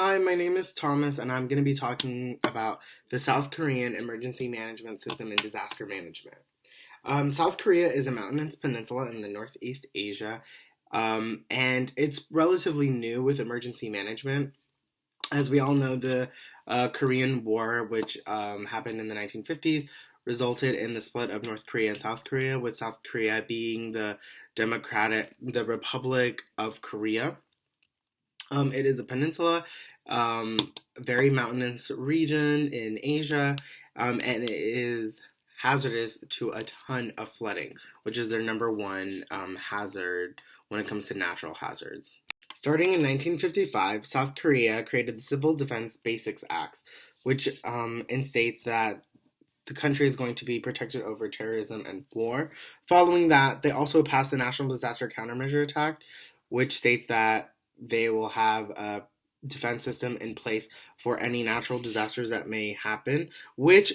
Hi, my name is Thomas, and I'm going to be talking about the South Korean emergency management system and disaster management. South Korea is a mountainous peninsula in the Northeast Asia, and it's relatively new with emergency management. As we all know, the Korean War, which happened in the 1950s, resulted in the split of North Korea and South Korea, with South Korea being the Republic of Korea. It is a peninsula, um, very mountainous region in Asia, and it is hazardous to a ton of flooding, which is their number one hazard when it comes to natural hazards. Starting in 1955, South Korea created the Civil Defense Basics Acts, which instates that the country is going to be protected over terrorism and war. Following that, they also passed the National Disaster Countermeasure Act, which states that they will have a defense system in place for any natural disasters that may happen, which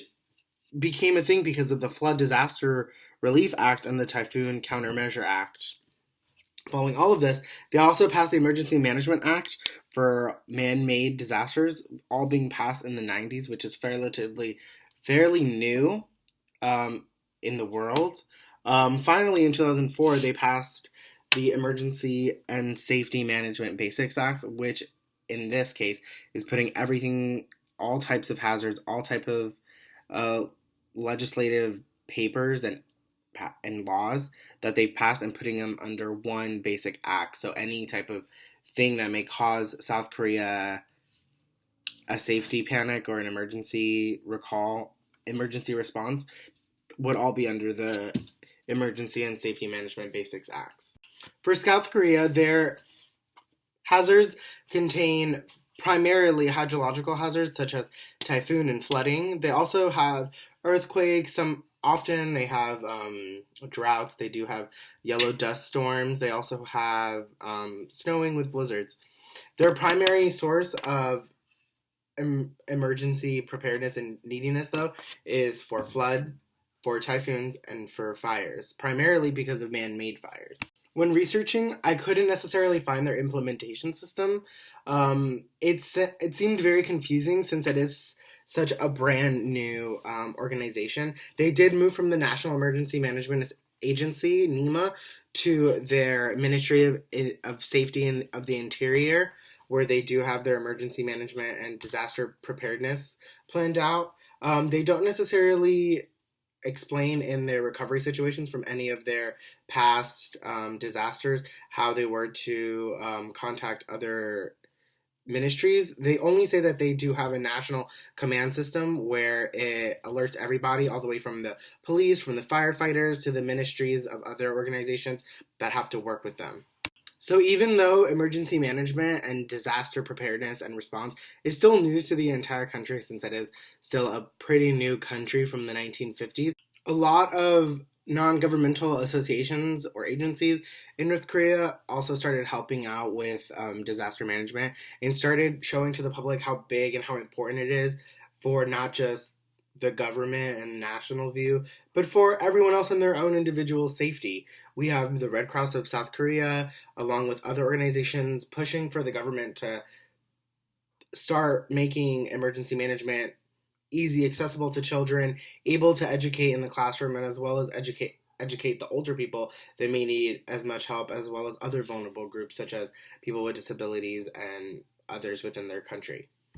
became a thing because of the Flood Disaster Relief Act and the Typhoon Countermeasure Act. Following all of this, they also passed the Emergency Management Act for man-made disasters, all being passed in the 90s, which is fairly new in the world. Finally, in 2004, they passed the Emergency and Safety Management Basics Act, which in this case is putting everything, all types of hazards, all type of legislative papers and laws that they've passed and putting them under one basic act. So any type of thing that may cause South Korea a safety panic or an emergency response would all be under the Emergency and Safety Management Basics Acts. For South Korea, their hazards contain primarily hydrological hazards such as typhoon and flooding. They also have earthquakes. Often they have droughts. They do have yellow dust storms. They also have snowing with blizzards. Their primary source of emergency preparedness and neediness, though, is for flood, for typhoons, and for fires, primarily because of man-made fires. When researching, I couldn't necessarily find their implementation system. It seemed very confusing since it is such a brand new organization. They did move from the National Emergency Management Agency, NEMA, to their Ministry of Safety and of the Interior, where they do have their emergency management and disaster preparedness planned out. They don't necessarily explain in their recovery situations from any of their past disasters how they were to contact other ministries. They only say that they do have a national command system where it alerts everybody, all the way from the police, from the firefighters, to the ministries of other organizations that have to work with them. So even though emergency management and disaster preparedness and response is still news to the entire country, since it is still a pretty new country from the 1950s, a lot of non-governmental associations or agencies in North Korea also started helping out with disaster management and started showing to the public how big and how important it is for not just the government and national view, but for everyone else in their own individual safety. We have the Red Cross of South Korea, along with other organizations, pushing for the government to start making emergency management easy, accessible to children, able to educate in the classroom, and as well as educate the older people that may need as much help, as well as other vulnerable groups such as people with disabilities and others within their country.